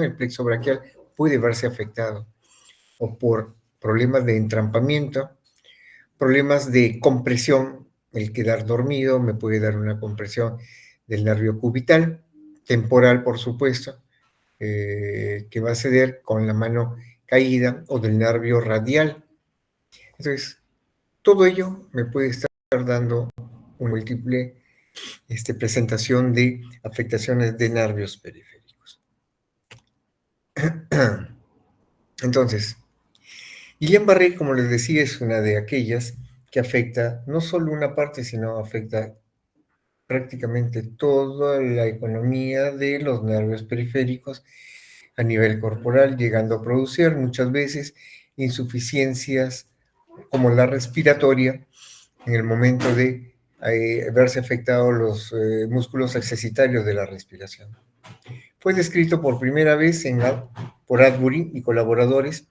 el plexo braquial puede verse afectado, o por problemas de entrampamiento, problemas de compresión, el quedar dormido me puede dar una compresión del nervio cubital, temporal por supuesto, que va a ceder con la mano caída, o del nervio radial. Entonces, todo ello me puede estar dando una múltiple presentación de afectaciones de nervios periféricos. Entonces, Guillain-Barré, como les decía, es una de aquellas que afecta no solo una parte, sino afecta prácticamente toda la economía de los nervios periféricos a nivel corporal, llegando a producir muchas veces insuficiencias como la respiratoria en el momento de verse afectados los músculos accesitarios de la respiración. Fue descrito por primera vez por Atbury y colaboradores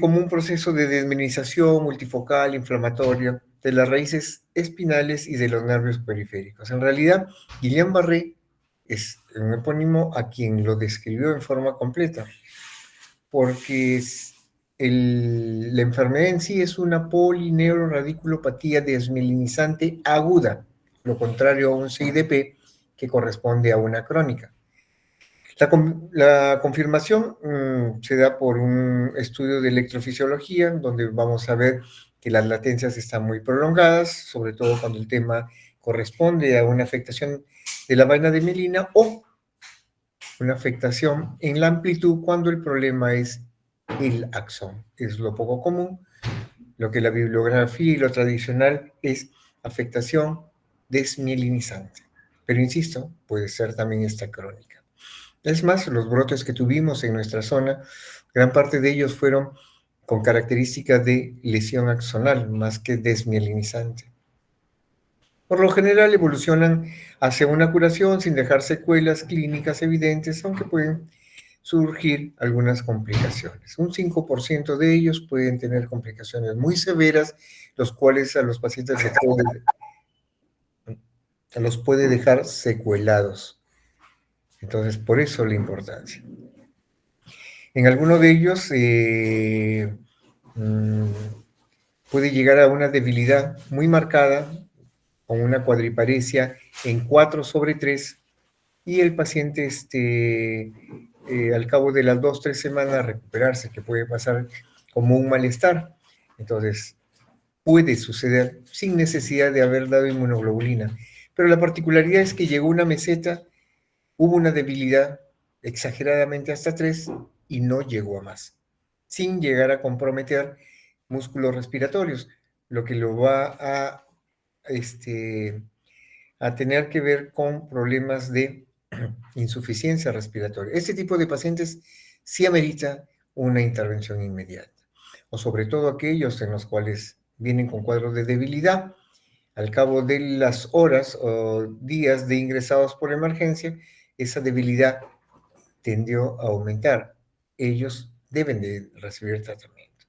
como un proceso de desmineralización multifocal inflamatorio de las raíces espinales y de los nervios periféricos. En realidad, Guillain-Barré es un epónimo a quien lo describió en forma completa, porque la enfermedad en sí es una polineuroradiculopatía desmielinizante aguda, lo contrario a un CIDP que corresponde a una crónica. La confirmación se da por un estudio de electrofisiología, donde vamos a ver que las latencias están muy prolongadas, sobre todo cuando el tema corresponde a una afectación de la vaina de mielina, o una afectación en la amplitud cuando el problema es el axón. Es lo poco común. Lo que la bibliografía y lo tradicional es afectación desmielinizante. Pero insisto, puede ser también esta crónica. Es más, los brotes que tuvimos en nuestra zona, gran parte de ellos fueron con características de lesión axonal, más que desmielinizante. Por lo general evolucionan hacia una curación sin dejar secuelas clínicas evidentes, aunque pueden surgir algunas complicaciones. Un 5% de ellos pueden tener complicaciones muy severas, los cuales a los pacientes los puede dejar secuelados. Entonces, por eso la importancia. En alguno de ellos puede llegar a una debilidad muy marcada, con una cuadriparesia en 4/3, y el paciente al cabo de las 2-3 semanas recuperarse, que puede pasar como un malestar. Entonces, puede suceder sin necesidad de haber dado inmunoglobulina. Pero la particularidad es que llegó una meseta, hubo una debilidad exageradamente hasta 3 y no llegó a más, sin llegar a comprometer músculos respiratorios, lo que lo va a tener que ver con problemas de insuficiencia respiratoria. Este tipo de pacientes sí amerita una intervención inmediata, o sobre todo aquellos en los cuales vienen con cuadros de debilidad. Al cabo de las horas o días de ingresados por emergencia, esa debilidad tendió a aumentar. Ellos deben de recibir tratamiento.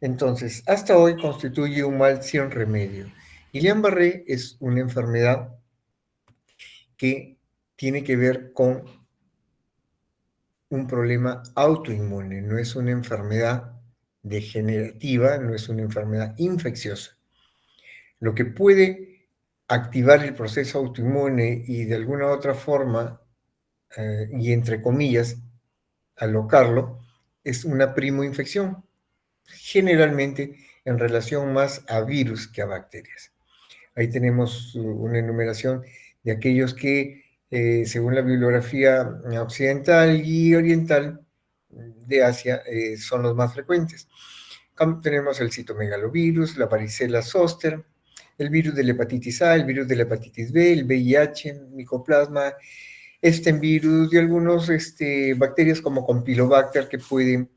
Entonces, hasta hoy constituye un mal sin remedio. Guillain-Barré es una enfermedad que tiene que ver con un problema autoinmune, no es una enfermedad degenerativa, no es una enfermedad infecciosa. Lo que puede activar el proceso autoinmune y de alguna otra forma, y entre comillas, alocarlo, es una primoinfección, generalmente en relación más a virus que a bacterias. Ahí tenemos una enumeración de aquellos que, según la bibliografía occidental y oriental de Asia, son los más frecuentes. Tenemos el citomegalovirus, la varicela zoster, el virus de la hepatitis A, el virus de la hepatitis B, el VIH, micoplasma, virus y algunos bacterias como Campylobacter que pueden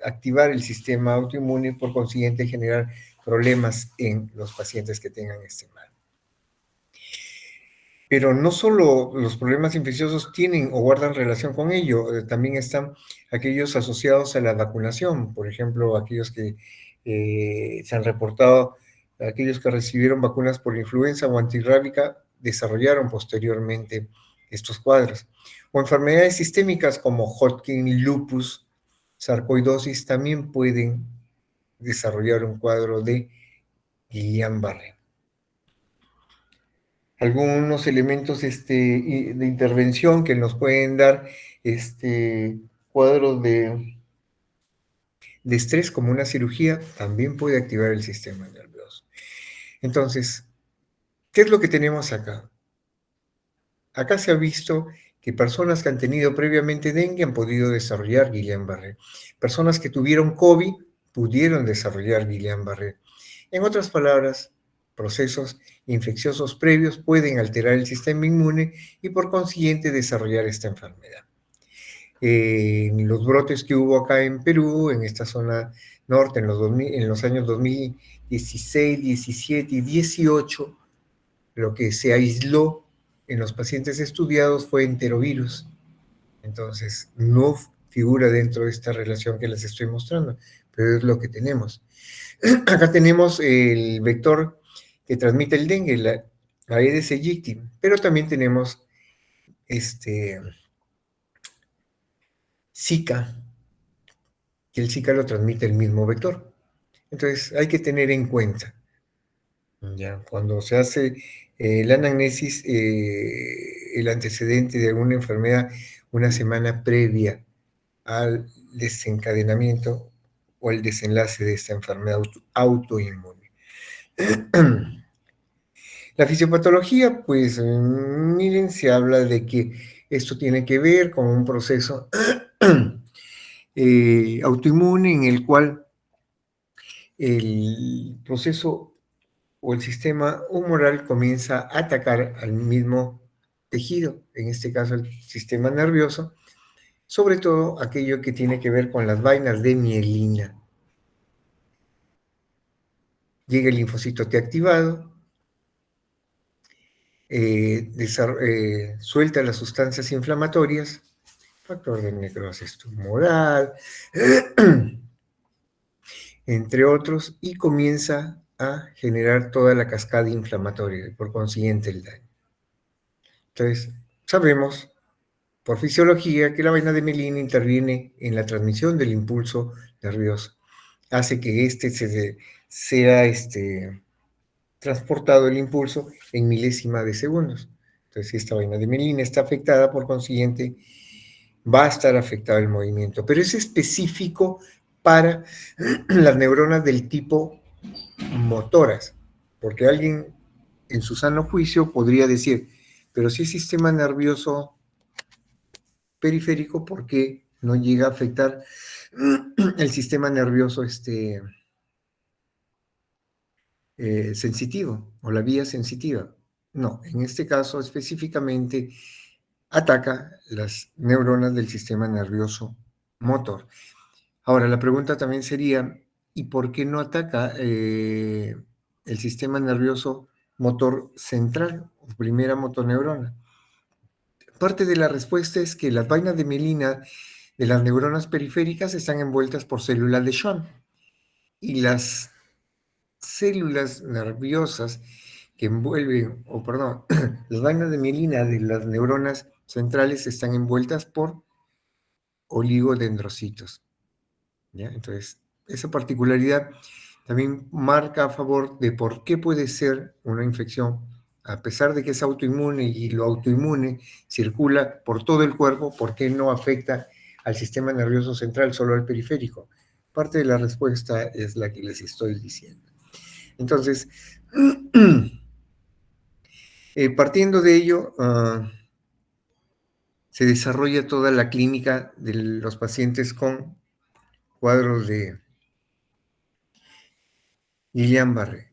activar el sistema autoinmune y por consiguiente generar problemas en los pacientes que tengan este mal. Pero no solo los problemas infecciosos tienen o guardan relación con ello, también están aquellos asociados a la vacunación, por ejemplo, aquellos que se han reportado, aquellos que recibieron vacunas por influenza o antirrábica, desarrollaron posteriormente estos cuadros. O enfermedades sistémicas como Hodgkin, lupus, sarcoidosis también pueden desarrollar un cuadro de Guillain-Barré. Algunos elementos de intervención que nos pueden dar cuadros de estrés, como una cirugía, también puede activar el sistema nervioso. Entonces, ¿qué es lo que tenemos acá? Acá se ha visto que personas que han tenido previamente dengue han podido desarrollar Guillain-Barré. Personas que tuvieron COVID pudieron desarrollar Guillain-Barré. En otras palabras, procesos infecciosos previos pueden alterar el sistema inmune y por consiguiente desarrollar esta enfermedad. En los brotes que hubo acá en Perú, en esta zona norte, en los años 2016, 17 y 18, lo que se aisló en los pacientes estudiados fue enterovirus. Entonces, no figura dentro de esta relación que les estoy mostrando, pero es lo que tenemos. Acá tenemos el vector que transmite el dengue, la Aedes aegypti, pero también tenemos Zika, que el Zika lo transmite el mismo vector. Entonces, hay que tener en cuenta, ya, cuando se hace la anamnesis, el antecedente de alguna enfermedad una semana previa al desencadenamiento o el desenlace de esta enfermedad autoinmune. La fisiopatología, pues miren, se habla de que esto tiene que ver con un proceso autoinmune en el cual el proceso o el sistema humoral comienza a atacar al mismo tejido, en este caso el sistema nervioso, sobre todo aquello que tiene que ver con las vainas de mielina. Llega el linfocito T activado, suelta las sustancias inflamatorias, factor de necrosis tumoral, entre otros, y comienza a generar toda la cascada inflamatoria y por consiguiente el daño. Entonces, sabemos por fisiología que la vaina de mielina interviene en la transmisión del impulso nervioso, hace que sea transportado el impulso en milésima de segundos. Entonces, si esta vaina de mielina está afectada, por consiguiente, va a estar afectado el movimiento, pero es específico para las neuronas del tipo motoras, porque alguien en su sano juicio podría decir, pero si es sistema nervioso periférico, ¿por qué no llega a afectar el sistema nervioso sensitivo o la vía sensitiva? No, en este caso específicamente ataca las neuronas del sistema nervioso motor. Ahora, la pregunta también sería, ¿y por qué no ataca el sistema nervioso motor central, o primera motoneurona? Parte de la respuesta es que las vainas de mielina de las neuronas periféricas están envueltas por células de Schwann y las células nerviosas que envuelven, las vainas de mielina de las neuronas centrales están envueltas por oligodendrocitos, ¿ya? Entonces, esa particularidad también marca a favor de por qué puede ser una infección, a pesar de que es autoinmune y lo autoinmune circula por todo el cuerpo, ¿por qué no afecta al sistema nervioso central, solo al periférico? Parte de la respuesta es la que les estoy diciendo. Entonces, partiendo de ello, se desarrolla toda la clínica de los pacientes con cuadros de Guillain-Barré.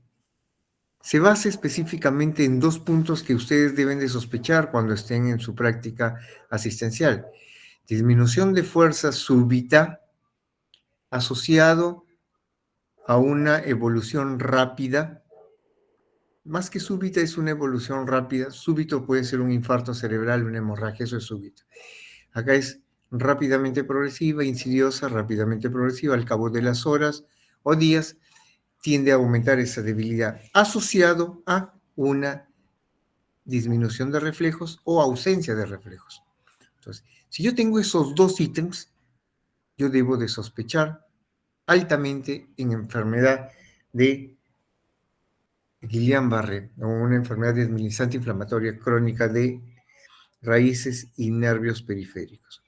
Se basa específicamente en dos puntos que ustedes deben de sospechar cuando estén en su práctica asistencial. Disminución de fuerza súbita asociado a una evolución rápida. Más que súbita es una evolución rápida. Súbito puede ser un infarto cerebral, una hemorragia, eso es súbito. Acá es rápidamente progresiva, insidiosa, rápidamente progresiva. Al cabo de las horas o días tiende a aumentar esa debilidad, asociado a una disminución de reflejos o ausencia de reflejos. Entonces, si yo tengo esos dos ítems, yo debo de sospechar altamente en enfermedad de Guillain-Barré o una enfermedad desminimizante inflamatoria crónica de raíces y nervios periféricos.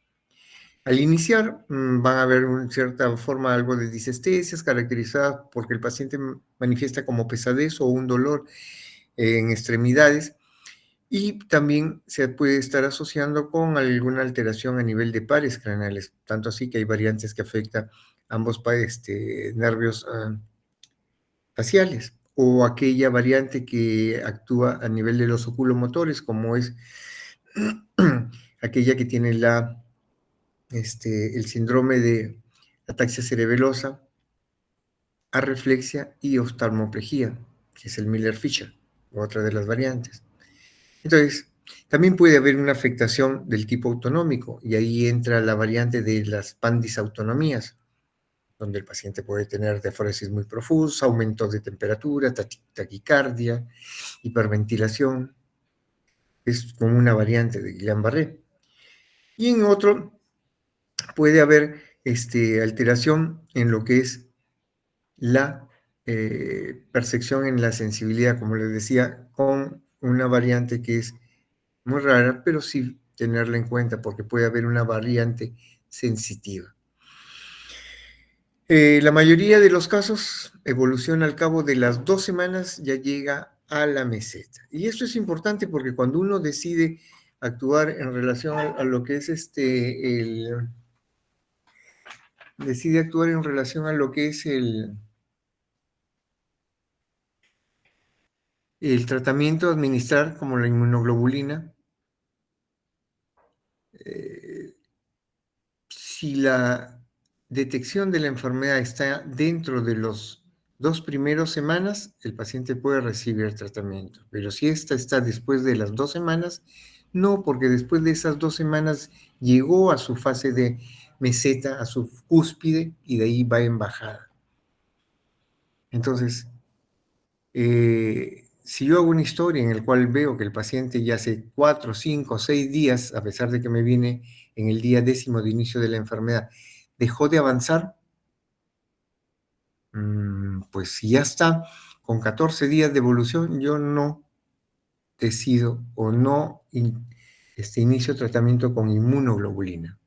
Al iniciar, van a haber en cierta forma algo de disestesias caracterizadas porque el paciente manifiesta como pesadez o un dolor en extremidades y también se puede estar asociando con alguna alteración a nivel de pares craneales, tanto así que hay variantes que afectan ambos nervios faciales o aquella variante que actúa a nivel de los oculomotores, como es aquella que tiene el síndrome de ataxia cerebelosa, arreflexia y oftalmoplejía, que es el Miller-Fisher, otra de las variantes. Entonces, también puede haber una afectación del tipo autonómico y ahí entra la variante de las pandisautonomías, donde el paciente puede tener diaforesis muy profusa, aumento de temperatura, taquicardia, hiperventilación. Es como una variante de Guillain-Barré. Y en otro puede haber alteración en lo que es la percepción en la sensibilidad, como les decía, con una variante que es muy rara, pero sí tenerla en cuenta porque puede haber una variante sensitiva. La mayoría de los casos evoluciona al cabo de las 2 semanas, ya llega a la meseta. Y esto es importante porque cuando uno decide actuar en relación a lo que es decide actuar en relación a lo que es el tratamiento a administrar, como la inmunoglobulina, eh, si la detección de la enfermedad está dentro de los 2 primeros semanas, el paciente puede recibir tratamiento. Pero si esta está después de las 2 semanas, no, porque después de esas 2 semanas llegó a su fase de meseta, a su cúspide, y de ahí va en bajada. Entonces, si yo hago una historia en la cual veo que el paciente ya hace 4, 5, 6 días, a pesar de que me viene en el día 10º de inicio de la enfermedad, dejó de avanzar, pues si ya está con 14 días de evolución, yo no decido o no inicio tratamiento con inmunoglobulina,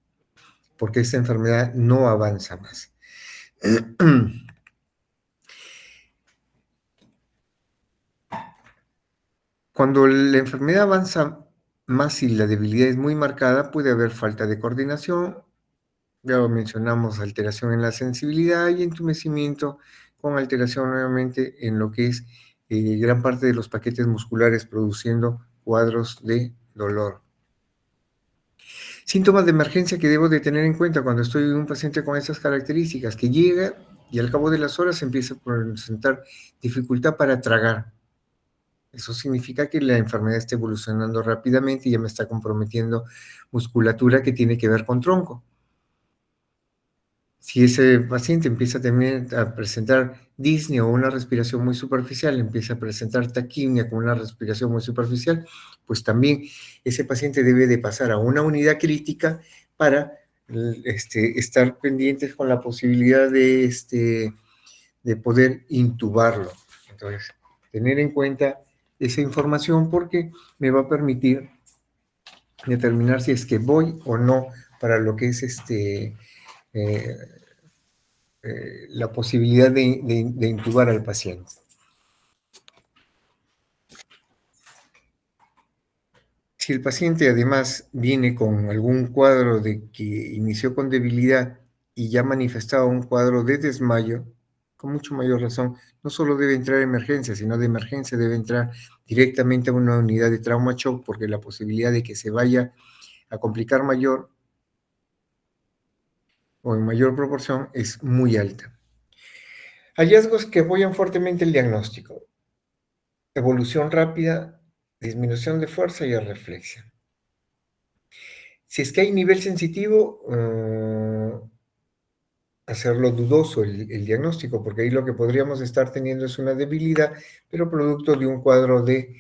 porque esta enfermedad no avanza más. Cuando la enfermedad avanza más y la debilidad es muy marcada, puede haber falta de coordinación, ya lo mencionamos, alteración en la sensibilidad y entumecimiento con alteración nuevamente en lo que es gran parte de los paquetes musculares produciendo cuadros de dolor. Síntomas de emergencia que debo de tener en cuenta cuando estoy en un paciente con esas características, que llega y al cabo de las horas empieza a presentar dificultad para tragar. Eso significa que la enfermedad está evolucionando rápidamente y ya me está comprometiendo musculatura que tiene que ver con tronco. Si ese paciente empieza también a presentar disnea o una respiración muy superficial, empieza a presentar taquimia con una respiración muy superficial, pues también ese paciente debe de pasar a una unidad crítica para estar pendientes con la posibilidad de poder intubarlo. Entonces, tener en cuenta esa información porque me va a permitir determinar si es que voy o no para lo que es eh, la posibilidad de intubar al paciente. Si el paciente además viene con algún cuadro de que inició con debilidad y ya manifestaba un cuadro de desmayo, con mucho mayor razón, no solo debe entrar a emergencia, sino de emergencia debe entrar directamente a una unidad de trauma shock, porque la posibilidad de que se vaya a complicar mayor o en mayor proporción es muy alta. Hallazgos que apoyan fuertemente el diagnóstico: evolución rápida, disminución de fuerza y arreflexia. Si es que hay nivel sensitivo, hacerlo dudoso el diagnóstico, porque ahí lo que podríamos estar teniendo es una debilidad, pero producto de un cuadro de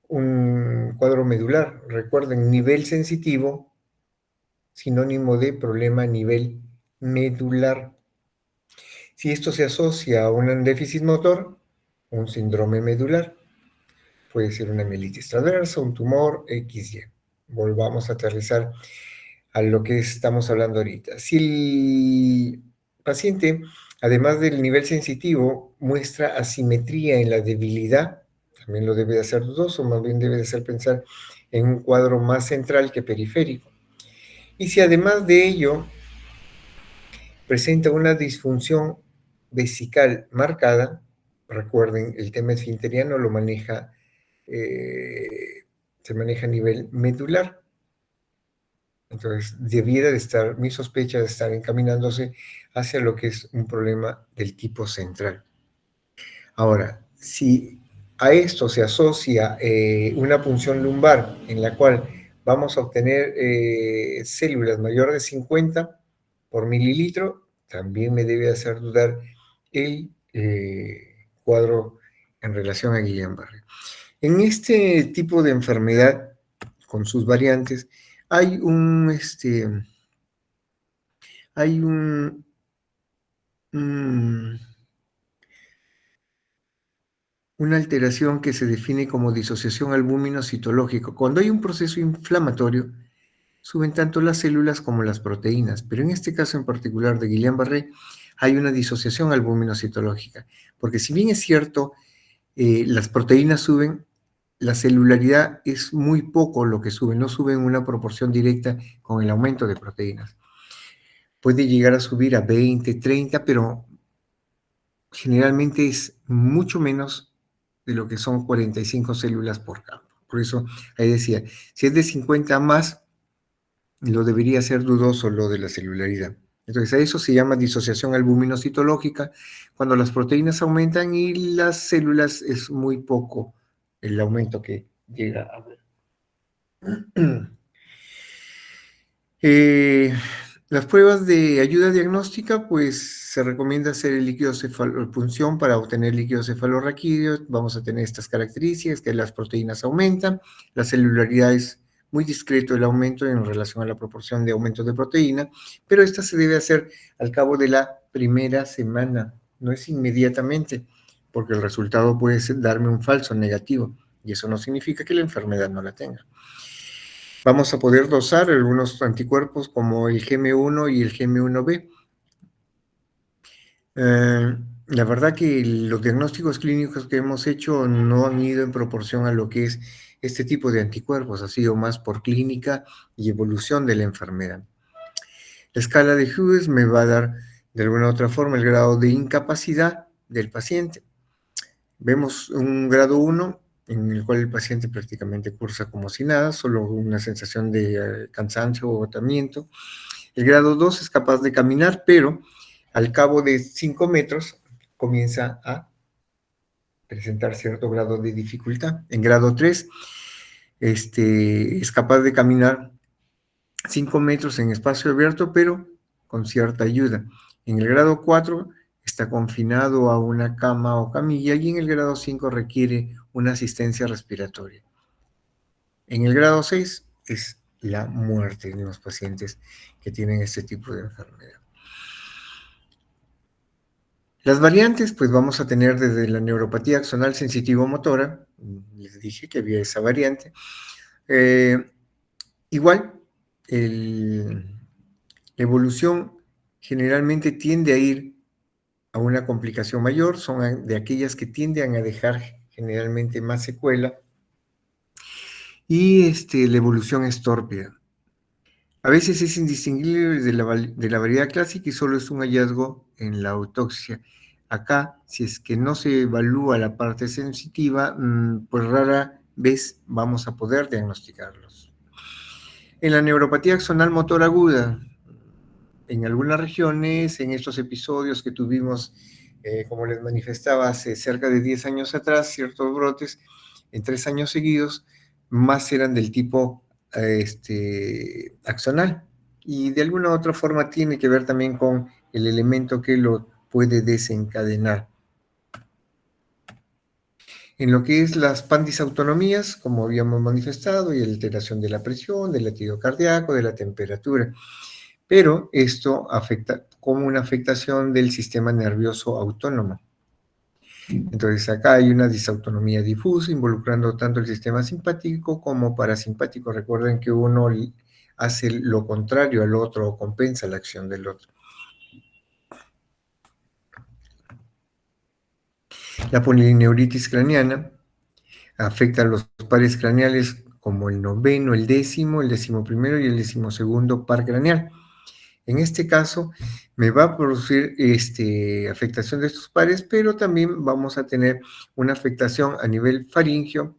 un cuadro medular. Recuerden, nivel sensitivo, sinónimo de problema a nivel medular. Si esto se asocia a un déficit motor, un síndrome medular, puede ser una mielitis transversa, un tumor, XY. Volvamos a aterrizar a lo que estamos hablando ahorita. Si el paciente, además del nivel sensitivo, muestra asimetría en la debilidad, también lo debe de hacer dudoso, más bien debe de hacer pensar en un cuadro más central que periférico. Y si además de ello presenta una disfunción vesical marcada, recuerden, el tema esfinteriano lo maneja, se maneja a nivel medular. Entonces, debiera de estar, mi sospecha de estar encaminándose hacia lo que es un problema del tipo central. Ahora, si a esto se asocia una punción lumbar en la cual vamos a obtener células mayores de 50 por mililitro, también me debe hacer dudar el cuadro en relación a Guillain-Barré. En este tipo de enfermedad, con sus variantes, hay hay un- una alteración que se define como disociación albúmino-citológico. Cuando hay un proceso inflamatorio, suben tanto las células como las proteínas, pero en este caso en particular de Guillain-Barré hay una disociación albúmino-citológica, porque si bien es cierto, las proteínas suben, la celularidad es muy poco lo que sube, no sube en una proporción directa con el aumento de proteínas. Puede llegar a subir a 20, 30, pero generalmente es mucho menos de lo que son 45 células por campo. Por eso ahí decía, si es de 50 más, lo debería ser dudoso lo de la celularidad. Entonces a eso se llama disociación albuminocitológica, cuando las proteínas aumentan y las células es muy poco el aumento que llega a haber. Eh, las pruebas de ayuda diagnóstica, pues se recomienda hacer el líquido cefalopunción para obtener líquido cefalorraquídeo. Vamos a tener estas características, que las proteínas aumentan, la celularidad es muy discreto el aumento en relación a la proporción de aumento de proteína, pero esta se debe hacer al cabo de la primera semana, no es inmediatamente, porque el resultado puede darme un falso negativo, y eso no significa que la enfermedad no la tenga. Vamos a poder dosar algunos anticuerpos como el GM1 y el GM1B. La verdad que los diagnósticos clínicos que hemos hecho no han ido en proporción a lo que es este tipo de anticuerpos, ha sido más por clínica y evolución de la enfermedad. La escala de Hughes me va a dar de alguna u otra forma el grado de incapacidad del paciente. Vemos un grado 1 en el cual el paciente prácticamente cursa como si nada, solo una sensación de cansancio o agotamiento. El grado 2 es capaz de caminar, pero al cabo de 5 metros comienza a presentar cierto grado de dificultad. En grado 3 es capaz de caminar 5 metros en espacio abierto, pero con cierta ayuda. En el grado 4 está confinado a una cama o camilla y en el grado 5 requiere una asistencia respiratoria. En el grado 6 es la muerte de los pacientes que tienen este tipo de enfermedad. Las variantes, pues vamos a tener desde la neuropatía axonal sensitivo-motora, les dije que había esa variante. Igual, la evolución generalmente tiende a ir a una complicación mayor, son de aquellas que tienden a dejar generalmente más secuela, y la evolución es tórpida. A veces es indistinguible de la variedad clásica y solo es un hallazgo en la autopsia. Acá, si es que no se evalúa la parte sensitiva, pues rara vez vamos a poder diagnosticarlos. En la neuropatía axonal motor aguda, en algunas regiones, en estos episodios que tuvimos, como les manifestaba, hace cerca de 10 años atrás, ciertos brotes en 3 años seguidos, más eran del tipo axonal. Y de alguna u otra forma tiene que ver también con el elemento que lo puede desencadenar. en lo que es las pandisautonomías, como habíamos manifestado, y alteración de la presión, del latido cardíaco, de la temperatura. Pero esto afecta como una afectación del sistema nervioso autónomo. Entonces acá hay una disautonomía difusa involucrando tanto el sistema simpático como parasimpático. Recuerden que uno hace lo contrario al otro o compensa la acción del otro. La polineuritis craneana afecta a los pares craneales como el noveno, el 11º y el 12º par craneal. En este caso, me va a producir afectación de estos pares, pero también vamos a tener una afectación a nivel faríngeo,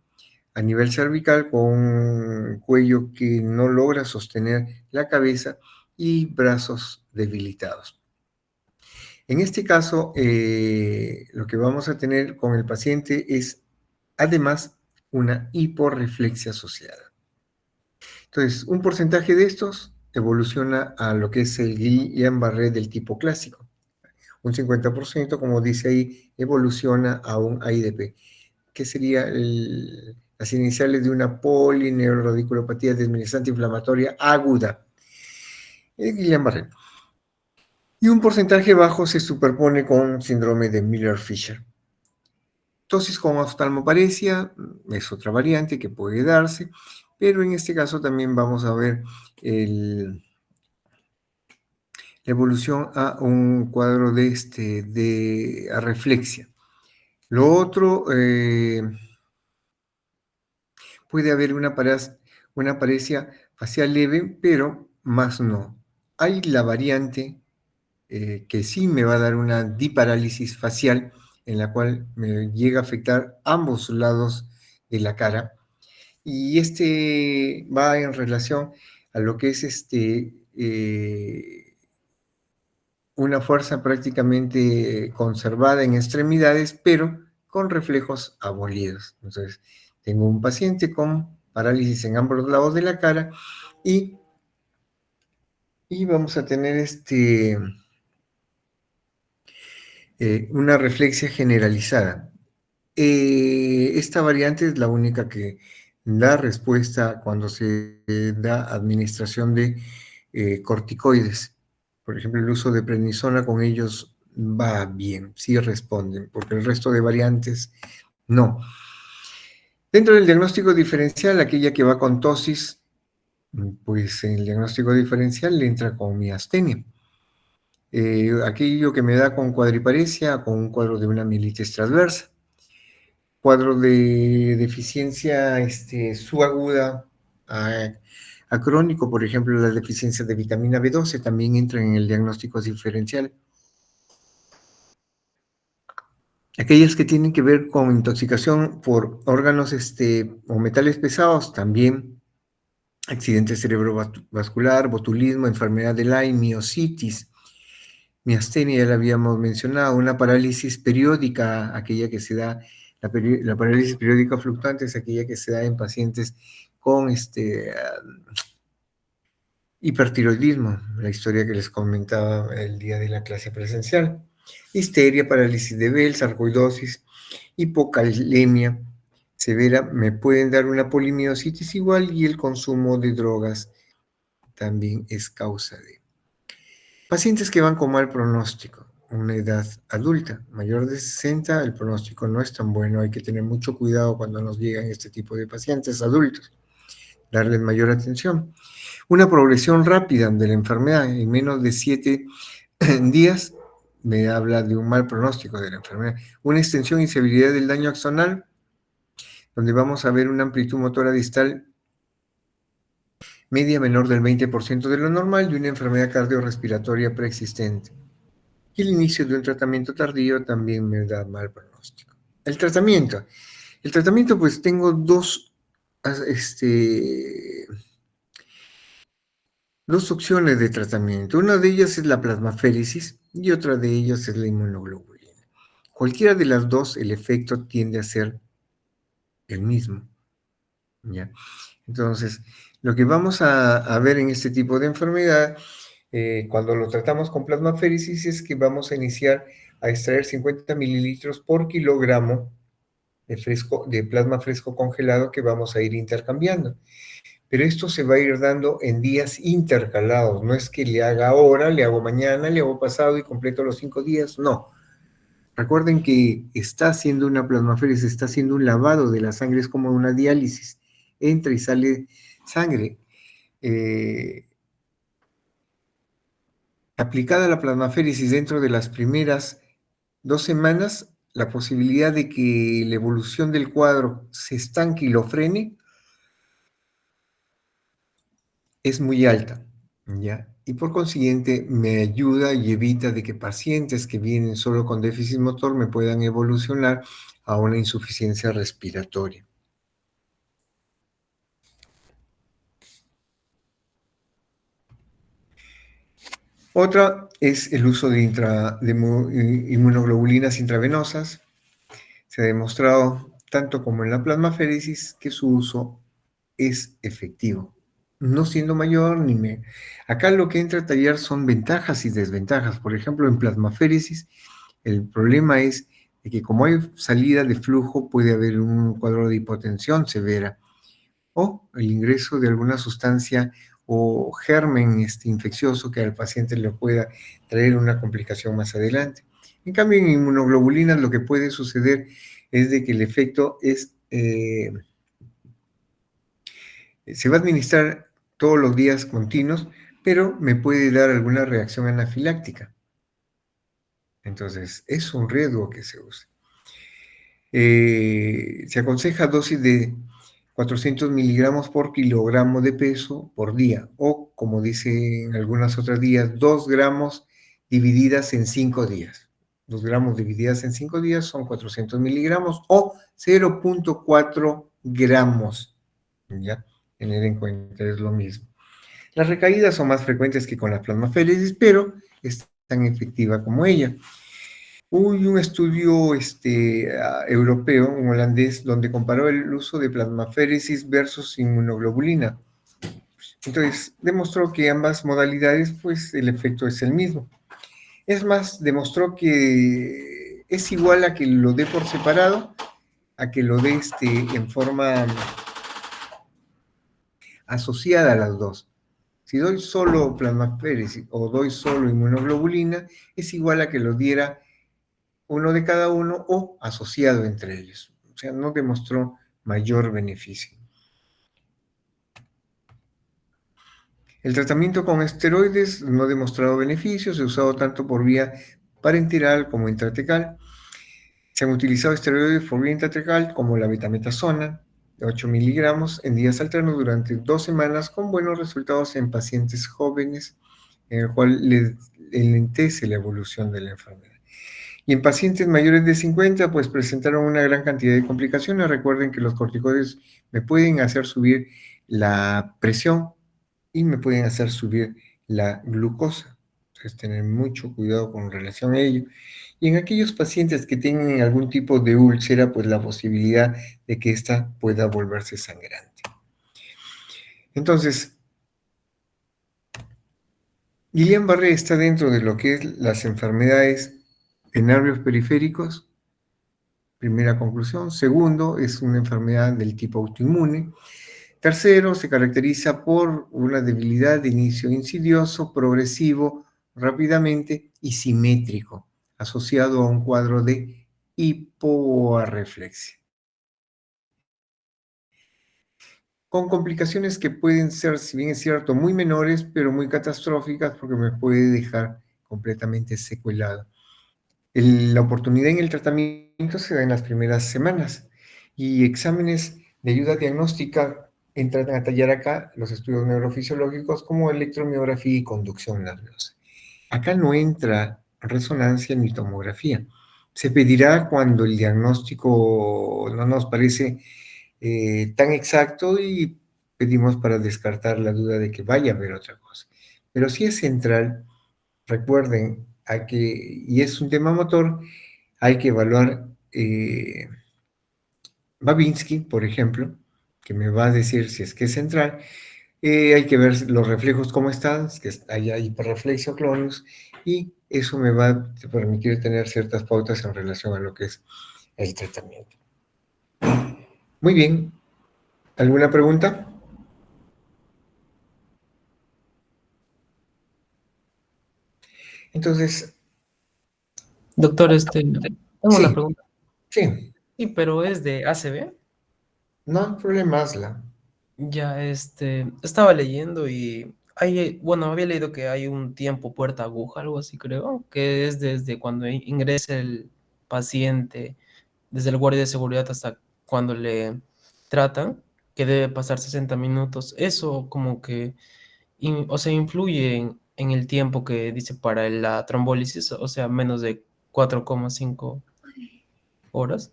a nivel cervical, con un cuello que no logra sostener la cabeza y brazos debilitados. En este caso, lo que vamos a tener con el paciente es, además, una hiporreflexia asociada. Entonces, un porcentaje de estos evoluciona a lo que es el Guillain-Barré del tipo clásico. Un 50%, como dice ahí, evoluciona a un AIDP, que sería las iniciales de una polineuroradiculopatía desminezante inflamatoria aguda, el Guillain-Barré. Y un porcentaje bajo se superpone con síndrome de Miller-Fisher. Ptosis con oftalmoparesia es otra variante que puede darse, pero en este caso también vamos a ver la evolución a un cuadro de arreflexia. Lo otro, puede haber una paresia facial leve, pero más no. Hay la variante que sí me va a dar una diparálisis facial, en la cual me llega a afectar ambos lados de la cara. Y va en relación a lo que es una fuerza prácticamente conservada en extremidades, pero con reflejos abolidos. Entonces, tengo un paciente con parálisis en ambos lados de la cara y, vamos a tener una reflexia generalizada. Esta variante es la única que da respuesta cuando se da administración de corticoides. Por ejemplo, el uso de prednisona con ellos va bien, sí responden, porque el resto de variantes no. Dentro del diagnóstico diferencial, aquella que va con tosis, pues en el diagnóstico diferencial le entra con miastenia. Aquello que me da con cuadriparesia, con un cuadro de una mielitis transversa. Cuadro de deficiencia subaguda a crónico, por ejemplo, la deficiencia de vitamina B12 también entra en el diagnóstico diferencial. Aquellas que tienen que ver con intoxicación por órganos o metales pesados, también accidente cerebrovascular, botulismo, enfermedad de Lyme, miositis, miastenia, ya la habíamos mencionado, una parálisis periódica, aquella que se da, la parálisis periódica fluctuante es aquella que se da en pacientes con hipertiroidismo, la historia que les comentaba el día de la clase presencial. Histeria, parálisis de Bell, sarcoidosis, hipocalemia severa, me pueden dar una polimiositis igual, y el consumo de drogas también es causa de. Pacientes que van con mal pronóstico, una edad adulta, mayor de 60, el pronóstico no es tan bueno, hay que tener mucho cuidado cuando nos llegan este tipo de pacientes adultos, darles mayor atención. Una progresión rápida de la enfermedad, en menos de 7 días, me habla de un mal pronóstico de la enfermedad. Una extensión y severidad del daño axonal, donde vamos a ver una amplitud motora distal media menor del 20% de lo normal y una enfermedad cardiorrespiratoria preexistente. Y el inicio de un tratamiento tardío también me da mal pronóstico. El tratamiento. El tratamiento, pues tengo dos opciones de tratamiento. Una de ellas es la plasmaféresis y otra de ellas es la inmunoglobulina. Cualquiera de las dos, el efecto tiende a ser el mismo. ¿Ya? Entonces, lo que vamos a ver en este tipo de enfermedad, cuando lo tratamos con plasmaféresis, es que vamos a iniciar a extraer 50 mililitros por kilogramo de plasma fresco congelado que vamos a ir intercambiando. Pero esto se va a ir dando en días intercalados. No es que le haga ahora, le hago mañana, le hago pasado y completo los 5 días. No. Recuerden que está haciendo una plasmaféresis, está haciendo un lavado de la sangre, es como una diálisis. Entra y sale sangre. Eh, Aplicada la plasmaféresis dentro de las primeras 2 semanas, la posibilidad de que la evolución del cuadro se estanque y lo frene es muy alta, ¿ya? Y por consiguiente me ayuda y evita de que pacientes que vienen solo con déficit motor me puedan evolucionar a una insuficiencia respiratoria. Otra es el uso de inmunoglobulinas intravenosas. Se ha demostrado, tanto como en la plasmaféresis, que su uso es efectivo, no siendo mayor ni menor. Acá lo que entra a tallar son ventajas y desventajas. Por ejemplo, en plasmaféresis, el problema es de que como hay salida de flujo, puede haber un cuadro de hipotensión severa o el ingreso de alguna sustancia o germen infeccioso que al paciente le pueda traer una complicación más adelante. En cambio, en inmunoglobulinas lo que puede suceder es de que el efecto se va a administrar todos los días continuos, pero me puede dar alguna reacción anafiláctica. Entonces, es un riesgo que se use. Se aconseja dosis de 400 miligramos por kilogramo de peso por día, o como dice en algunas otras días, 2 gramos divididas en 5 días. 2 gramos divididas en 5 días son 400 miligramos o 0.4 gramos. ¿Ya? Tener en cuenta es lo mismo. Las recaídas son más frecuentes que con la plasmaféresis, pero es tan efectiva como ella. Hubo un estudio europeo, un holandés, donde comparó el uso de plasmaféresis versus inmunoglobulina. Entonces, demostró que ambas modalidades, pues el efecto es el mismo. Es más, demostró que es igual a que lo dé por separado, a que lo dé en forma asociada a las dos. Si doy solo plasmaféresis o doy solo inmunoglobulina, es igual a que lo diera uno de cada uno o asociado entre ellos. O sea, no demostró mayor beneficio. El tratamiento con esteroides no ha demostrado beneficios, se ha usado tanto por vía parenteral como intratecal. Se han utilizado esteroides por vía intratecal como la betametasona, de 8 miligramos en días alternos durante 2 semanas con buenos resultados en pacientes jóvenes, en el cual le enlentece la evolución de la enfermedad. Y en pacientes mayores de 50, pues presentaron una gran cantidad de complicaciones. Recuerden que los corticoides me pueden hacer subir la presión y me pueden hacer subir la glucosa. Entonces, tener mucho cuidado con relación a ello. Y en aquellos pacientes que tienen algún tipo de úlcera, pues la posibilidad de que ésta pueda volverse sangrante. Entonces, Guillain-Barré está dentro de lo que es las enfermedades de nervios periféricos. Primera conclusión. Segundo, es una enfermedad del tipo autoinmune. Tercero, se caracteriza por una debilidad de inicio insidioso, progresivo, rápidamente y simétrico, asociado a un cuadro de hipoarreflexia, con complicaciones que pueden ser, si bien es cierto, muy menores, pero muy catastróficas porque me puede dejar completamente secuelado. La oportunidad en el tratamiento se da en las primeras semanas y exámenes de ayuda diagnóstica entran a tallar acá los estudios neurofisiológicos como electromiografía y conducción nerviosa. Acá no entra resonancia ni tomografía. Se pedirá cuando el diagnóstico no nos parece tan exacto y pedimos para descartar la duda de que vaya a haber otra cosa. Pero si es central, recuerden, y es un tema motor, hay que evaluar Babinski, por ejemplo, que me va a decir si es que es central. Hay que ver los reflejos cómo están, que haya hiperreflexio clonus, y eso me va a permitir tener ciertas pautas en relación a lo que es el tratamiento. Muy bien. ¿Alguna pregunta? Entonces, Doctor, tengo una sí, pregunta. sí, Sí, pero es de ACB. no hay problema, hazla. Ya, estaba leyendo y bueno, había leído que hay un tiempo puerta aguja, algo así creo, que es desde cuando ingresa el paciente, desde el guardia de seguridad hasta cuando le tratan, que debe pasar 60 minutos. Eso como que, o sea, influye en el tiempo que dice para la trombólisis, o sea, menos de 4,5 horas.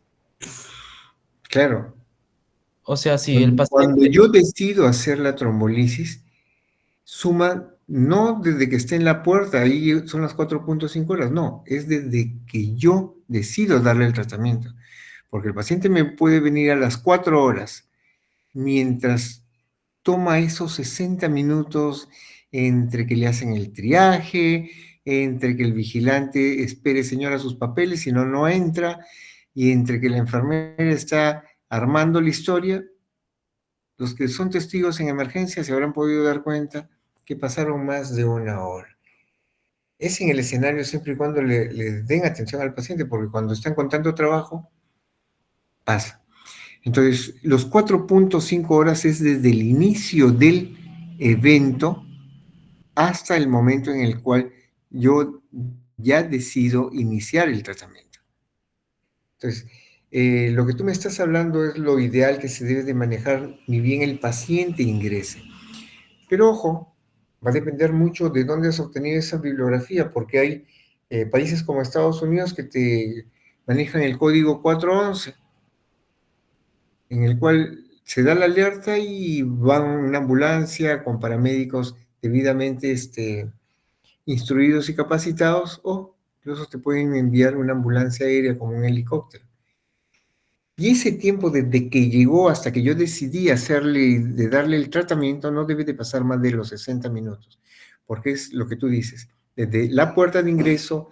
Claro. O sea, si el Cuando paciente... yo decido hacer la trombolisis, suma no desde que esté en la puerta, ahí son las 4,5 horas, no, es desde que yo decido darle el tratamiento. Porque el paciente me puede venir a las 4 horas mientras toma esos 60 minutos entre que le hacen el triaje, entre que el vigilante espere señora sus papeles, si no, no entra, y entre que la enfermera está armando la historia. Los que son testigos en emergencia se habrán podido dar cuenta que pasaron más de una hora. Es en el escenario siempre y cuando le den atención al paciente, porque cuando están contando trabajo, pasa. Entonces, los 4,5 horas es desde el inicio del evento hasta el momento en el cual yo ya decido iniciar el tratamiento. Entonces, lo que tú me estás hablando es lo ideal que se debe de manejar ni bien el paciente ingrese. Pero ojo, va a depender mucho de dónde has obtenido esa bibliografía, porque hay países como Estados Unidos que te manejan el código 411, en el cual se da la alerta y van una ambulancia con paramédicos debidamente instruidos y capacitados, o incluso te pueden enviar una ambulancia aérea como un helicóptero. Y ese tiempo desde que llegó hasta que yo decidí de darle el tratamiento, no debe de pasar más de los 60 minutos, porque es lo que tú dices, desde la puerta de ingreso,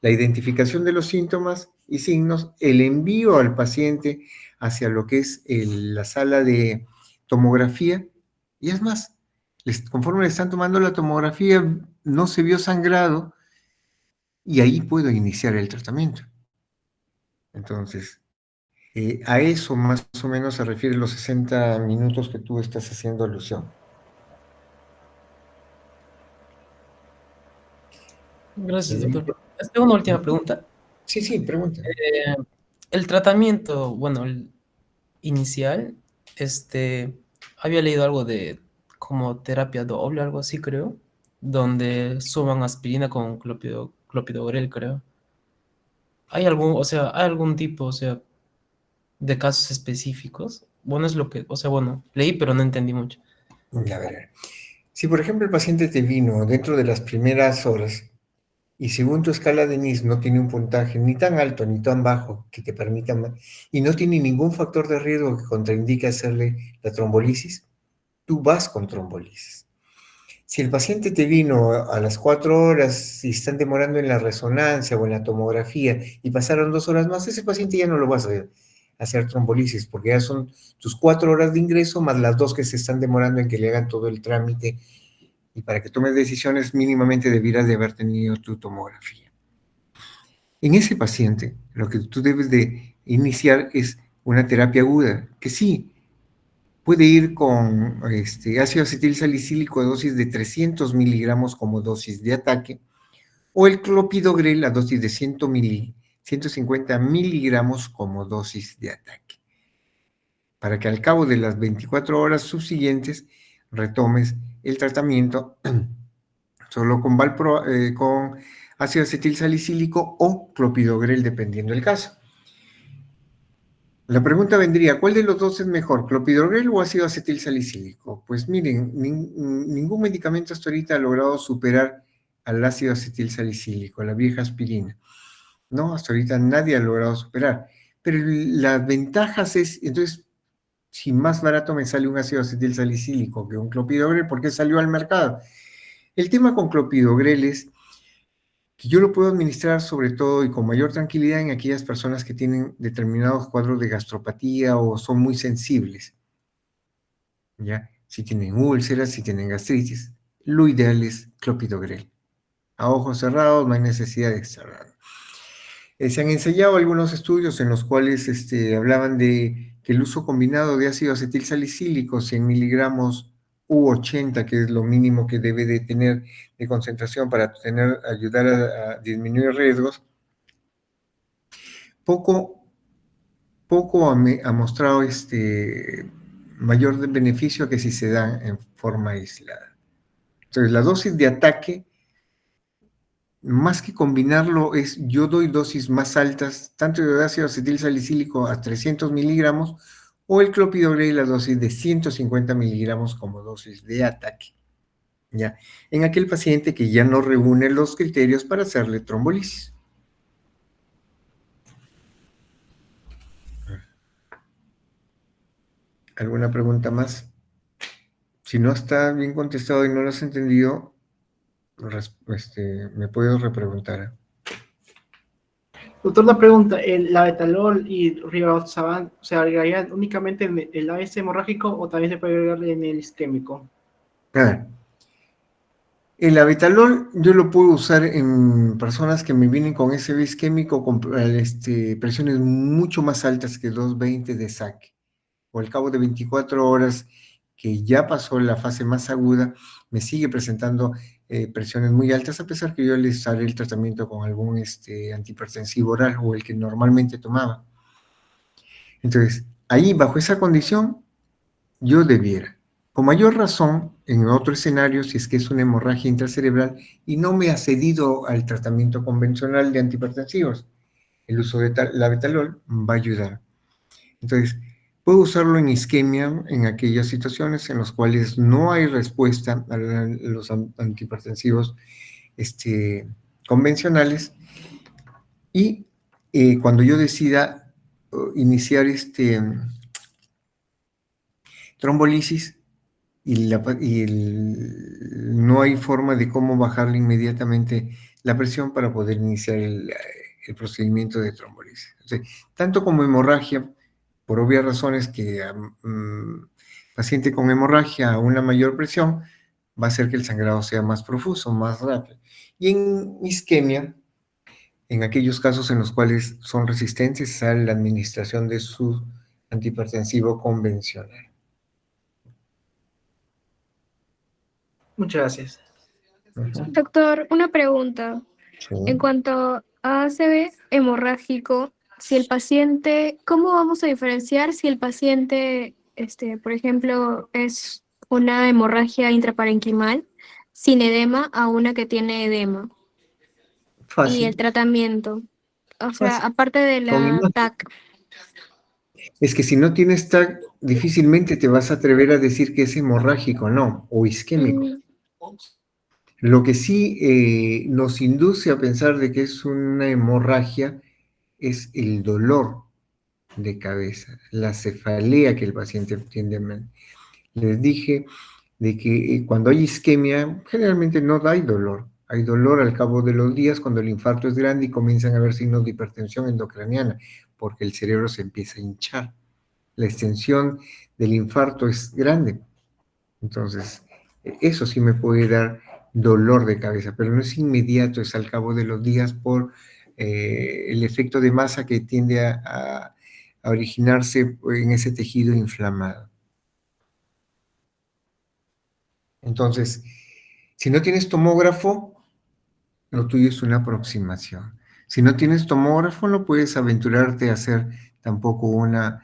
la identificación de los síntomas y signos, el envío al paciente hacia lo que es la sala de tomografía, y es más, conforme le están tomando la tomografía, no se vio sangrado, y ahí puedo iniciar el tratamiento. Entonces, a eso más o menos se refiere los 60 minutos que tú estás haciendo alusión. Gracias, Y- doctor. Tengo una última pregunta. Sí, sí, pregunta. Eh, el tratamiento, bueno, el inicial, había leído algo de como terapia doble, algo así, creo, donde suban aspirina con clopidogrel, creo. ¿Hay algún, o sea, hay algún tipo, o sea, de casos específicos? Bueno, es lo que, o sea, bueno, leí, pero no entendí mucho. A ver, si por ejemplo el paciente te vino dentro de las primeras horas y según tu escala de NIS no tiene un puntaje ni tan alto ni tan bajo que te permita, y no tiene ningún factor de riesgo que contraindique hacerle la trombolisis, tú vas con trombolisis. Si el paciente te vino a las 4 horas y están demorando en la resonancia o en la tomografía y pasaron 2 horas más, ese paciente ya no lo vas a hacer trombolisis porque ya son tus 4 horas de ingreso más las dos que se están demorando en que le hagan todo el trámite, y para que tomes decisiones mínimamente debieras de haber tenido tu tomografía. En ese paciente, lo que tú debes de iniciar es una terapia aguda, que sí, puede ir con ácido acetil salicílico a dosis de 300 miligramos como dosis de ataque, o el clopidogrel a dosis de 150 miligramos como dosis de ataque, para que al cabo de las 24 horas subsiguientes retomes el tratamiento solo con ácido acetil salicílico o clopidogrel, dependiendo del caso. La pregunta vendría, ¿cuál de los dos es mejor, clopidogrel o ácido acetil salicílico? Pues miren, ningún medicamento hasta ahorita ha logrado superar al ácido acetil salicílico, la vieja aspirina. No, hasta ahorita nadie ha logrado superar. Pero las ventajas es, entonces, si más barato me sale un ácido acetil salicílico que un clopidogrel, ¿por qué salió al mercado? El tema con clopidogrel es que yo lo puedo administrar sobre todo y con mayor tranquilidad en aquellas personas que tienen determinados cuadros de gastropatía o son muy sensibles, ¿ya? Si tienen úlceras, si tienen gastritis, lo ideal es clopidogrel. A ojos cerrados no hay necesidad de extraerlo. Se han ensayado algunos estudios en los cuales hablaban de que el uso combinado de ácido acetil salicílico, 100 miligramos u 80, que es lo mínimo que debe de tener de concentración para ayudar a disminuir riesgos, poco ha mostrado mayor beneficio que si se da en forma aislada. Entonces, la dosis de ataque, más que combinarlo, yo doy dosis más altas, tanto de ácido acetil salicílico a 300 miligramos, o el clopidogrel, la dosis de 150 miligramos como dosis de ataque, ¿ya? En aquel paciente que ya no reúne los criterios para hacerle trombolisis. ¿Alguna pregunta más? Si no está bien contestado y no lo has entendido, me puedes repreguntar. Doctor, una pregunta, ¿el labetalol y rivaroxaban se agregarían únicamente en el AS hemorrágico o también se puede agregar en el isquémico? Ah, el abetalol yo lo puedo usar en personas que me vienen con ese isquémico con presiones mucho más altas que 220 de saque, o al cabo de 24 horas que ya pasó la fase más aguda, me sigue presentando presiones muy altas, a pesar que yo les haré el tratamiento con algún antihipertensivo oral o el que normalmente tomaba. Entonces, ahí, bajo esa condición, yo debiera. Con mayor razón, en otro escenario, si es que es una hemorragia intracerebral y no me ha cedido al tratamiento convencional de antihipertensivos, el uso de labetalol va a ayudar. Entonces, puedo usarlo en isquemia en aquellas situaciones en las cuales no hay respuesta a los antihipertensivos convencionales, y cuando yo decida iniciar trombolisis no hay forma de cómo bajarle inmediatamente la presión para poder iniciar el procedimiento de trombolisis. O sea, tanto como hemorragia, por obvias razones que paciente con hemorragia a una mayor presión va a hacer que el sangrado sea más profuso, más rápido. Y en isquemia, en aquellos casos en los cuales son resistentes a la administración de su antihipertensivo convencional. Muchas gracias. Doctor, una pregunta. Sí. En cuanto a ACV hemorrágico, si el paciente, ¿cómo vamos a diferenciar si el paciente, por ejemplo, es una hemorragia intraparenquimal sin edema a una que tiene edema? Y el Fácil, tratamiento, o sea, fácil. aparte de Con la imagen. TAC. Es que si no tienes TAC, difícilmente te vas a atrever a decir que es hemorrágico, no, o isquémico. Mm, Lo que sí nos induce a pensar de que es una hemorragia es el dolor de cabeza, la cefalea que el paciente tiende a... Les dije de que cuando hay isquemia, generalmente no hay dolor. Hay dolor al cabo de los días cuando el infarto es grande y comienzan a haber signos de hipertensión endocraniana, porque el cerebro se empieza a hinchar. La extensión del infarto es grande. Entonces, eso sí me puede dar dolor de cabeza, pero no es inmediato, es al cabo de los días por el efecto de masa que tiende a originarse en ese tejido inflamado. Entonces, si no tienes tomógrafo, lo tuyo es una aproximación. Si no tienes tomógrafo, no puedes aventurarte a hacer tampoco una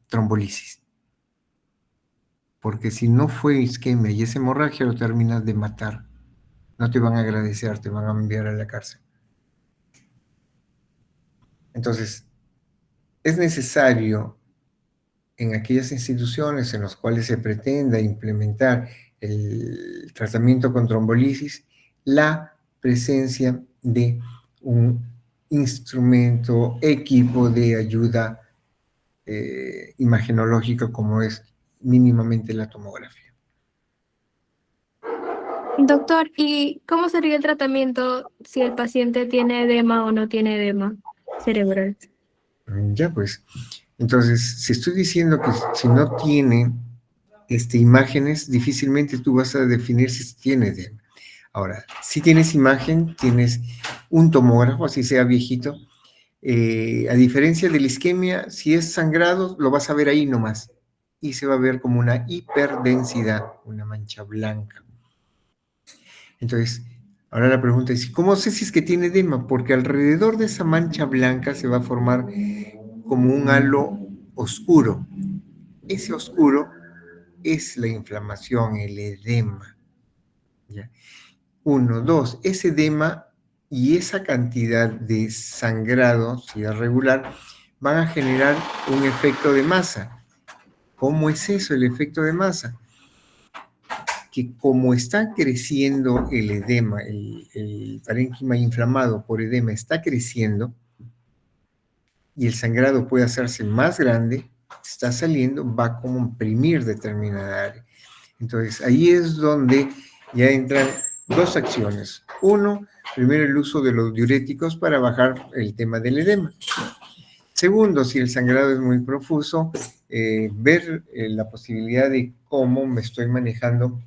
trombolisis. Porque si no fue isquemia y es hemorragia, lo terminas de matar. No te van a agradecer, te van a enviar a la cárcel. Entonces, es necesario en aquellas instituciones en las cuales se pretenda implementar el tratamiento con trombolisis, la presencia de un instrumento, equipo de ayuda imagenológica como es mínimamente la tomografía. Doctor, ¿y cómo sería el tratamiento si el paciente tiene edema o no tiene edema cerebral? Ya pues, entonces, si estoy diciendo que si no tiene imágenes, difícilmente tú vas a definir si tiene edema. Ahora, si tienes imagen, tienes un tomógrafo, así sea viejito, a diferencia de la isquemia, si es sangrado, lo vas a ver ahí nomás, y se va a ver como una hiperdensidad, una mancha blanca. Entonces, ahora la pregunta es, ¿cómo sé si es que tiene edema? Porque alrededor de esa mancha blanca se va a formar como un halo oscuro. Ese oscuro es la inflamación, el edema. ¿Ya? Uno, dos, ese edema y esa cantidad de sangrado, si es regular, van a generar un efecto de masa. ¿Cómo es eso, el efecto de masa? Que como está creciendo el edema, el parénquima inflamado por edema está creciendo y el sangrado puede hacerse más grande, está saliendo, va a comprimir determinada área. Entonces, ahí es donde ya entran dos acciones. Uno, primero el uso de los diuréticos para bajar el tema del edema. Segundo, si el sangrado es muy profuso, ver la posibilidad de cómo me estoy manejando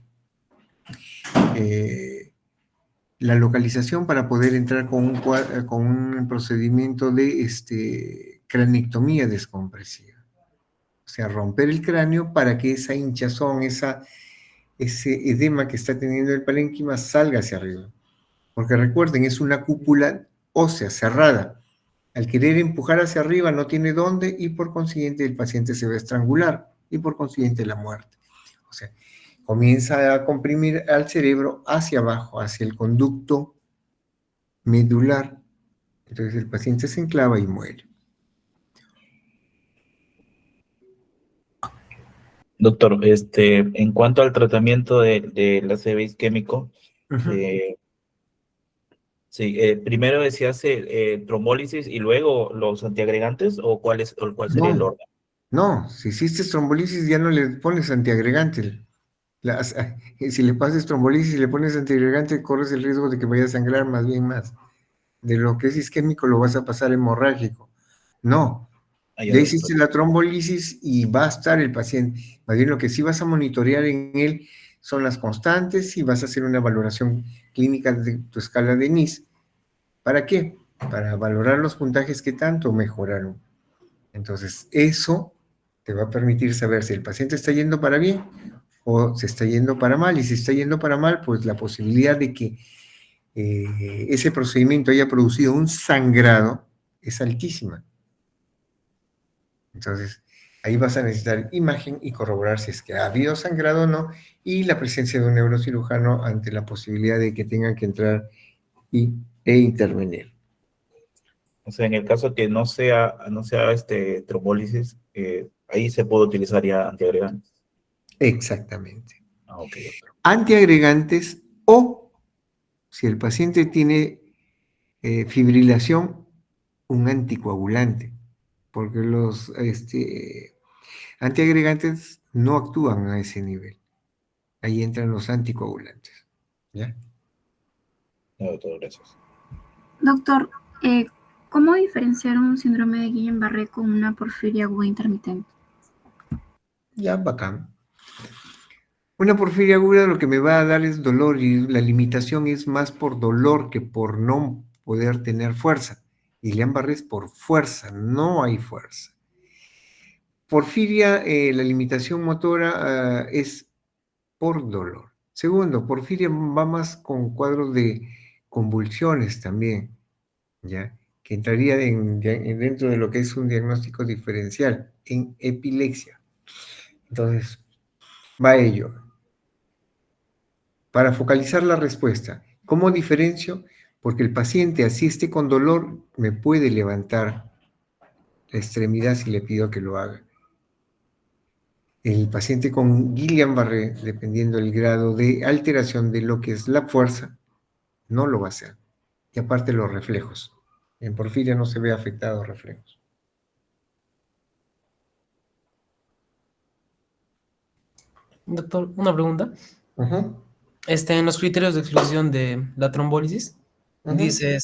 la localización para poder entrar con un procedimiento de cranectomía descompresiva. O sea, romper el cráneo para que esa hinchazón, ese edema que está teniendo el parénquima salga hacia arriba. Porque recuerden, es una cúpula ósea cerrada. Al querer empujar hacia arriba no tiene dónde y por consiguiente el paciente se va a estrangular y por consiguiente la muerte. O sea, comienza a comprimir al cerebro hacia abajo, hacia el conducto medular. Entonces el paciente se enclava y muere. Doctor, en cuanto al tratamiento del ACV isquémico, eh, sí, primero se hace trombólisis y luego los antiagregantes, ¿o cuál sería el No, orden? no, si hiciste trombolisis ya no le pones antiagregante. Si le pasas trombolisis y le pones antiagregante, corres el riesgo de que vaya a sangrar más bien más. De lo que es isquémico lo vas a pasar hemorrágico. No, Ah, ya, ya doctor. hiciste la trombolisis y va a estar el paciente. Más bien lo que sí vas a monitorear en él son las constantes y vas a hacer una valoración clínica de tu escala de NIS. ¿Para qué? Para valorar los puntajes que tanto mejoraron. Entonces, eso te va a permitir saber si el paciente está yendo para bien o se está yendo para mal. Y si está yendo para mal, pues la posibilidad de que ese procedimiento haya producido un sangrado es altísima. Entonces, ahí vas a necesitar imagen y corroborar si es que ha habido sangrado o no, y la presencia de un neurocirujano ante la posibilidad de que tengan que entrar e intervenir. O sea, en el caso que no sea trombólisis, ahí se puede utilizar ya antiagregantes. Exactamente. Ah, ok, doctor. Antiagregantes o, si el paciente tiene fibrilación, un anticoagulante, porque los antiagregantes no actúan a ese nivel. Ahí entran los anticoagulantes. ¿Ya? No, doctor, gracias. Doctor, ¿cómo diferenciar un síndrome de Guillain-Barré con una porfiria aguda intermitente? Ya, bacán. Una porfiria aguda lo que me va a dar es dolor y la limitación es más por dolor que por no poder tener fuerza. Y Guillain-Barré es por fuerza, no hay fuerza. Porfiria, la limitación motora es por dolor. Segundo, porfiria va más con cuadros de convulsiones también, ¿ya? Que entraría dentro de lo que es un diagnóstico diferencial en epilepsia. Entonces, va ello. Para focalizar la respuesta, ¿cómo diferencio? Porque el paciente, así esté con dolor, me puede levantar la extremidad si le pido que lo haga. El paciente con Guillain-Barré, dependiendo del grado de alteración de lo que es la fuerza, no lo va a hacer. Y aparte los reflejos. En porfiria no se ve afectados reflejos. Doctor, una pregunta. Ujú. En los criterios de exclusión de la trombólisis, Ujú. dice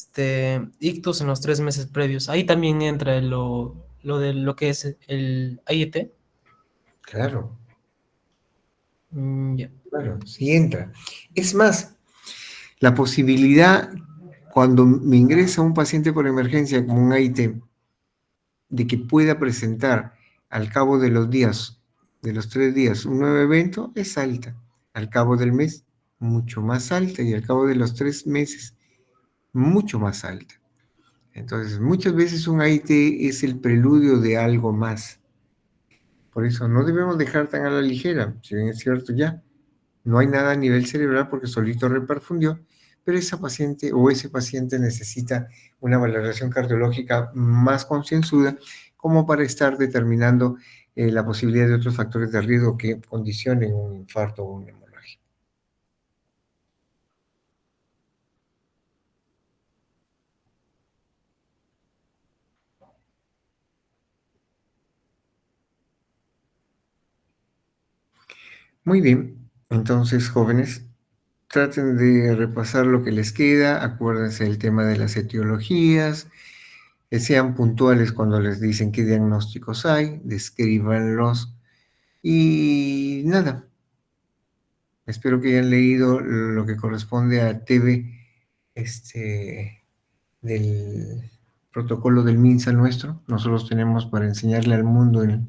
ictus en los 3 meses previos. Ahí también entra lo de lo que es el AIT. Claro, Ya. claro, sí entra. Es más, la posibilidad, cuando me ingresa un paciente por emergencia como un AIT, de que pueda presentar al cabo de los días, de los 3 días, un nuevo evento, es alta. Al cabo del mes, mucho más alta. Y al cabo de los 3 meses, mucho más alta. Entonces, muchas veces un AIT es el preludio de algo más. Por eso no debemos dejar tan a la ligera, si bien es cierto ya, no hay nada a nivel cerebral porque solito reperfundió, pero esa paciente o ese paciente necesita una valoración cardiológica más concienzuda como para estar determinando la posibilidad de otros factores de riesgo que condicionen un infarto o una hemorragia. Muy bien, entonces jóvenes, traten de repasar lo que les queda, acuérdense del tema de las etiologías, sean puntuales cuando les dicen qué diagnósticos hay, descríbanlos y nada. Espero que hayan leído lo que corresponde a TV del protocolo del MINSA nuestro. Nosotros tenemos para enseñarle al mundo en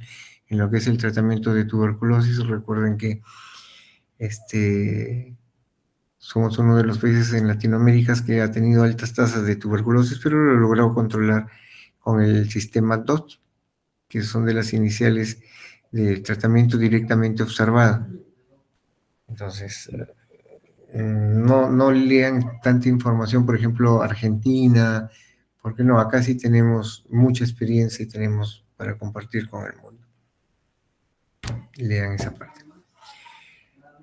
lo que es el tratamiento de tuberculosis. Recuerden que somos uno de los países en Latinoamérica que ha tenido altas tasas de tuberculosis, pero lo ha logrado controlar con el sistema DOT, que son de las iniciales de tratamiento directamente observado. Entonces, no lean tanta información, por ejemplo, Argentina, porque no, acá sí tenemos mucha experiencia y tenemos para compartir con el mundo. Lean esa parte.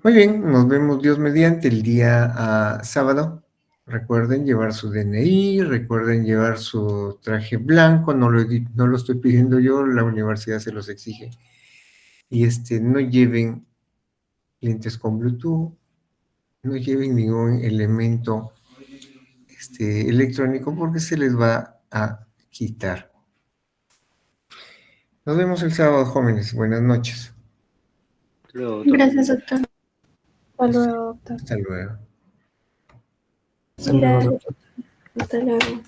Muy bien, nos vemos Dios mediante el día sábado. Recuerden llevar su DNI, recuerden llevar su traje blanco, no lo estoy pidiendo yo, la universidad se los exige. Y no lleven lentes con Bluetooth, no lleven ningún elemento electrónico porque se les va a quitar. Nos vemos el sábado, jóvenes. Buenas noches. Gracias, doctor. Hasta luego, doctor. Hasta luego. Hasta luego, doctor. Hasta luego.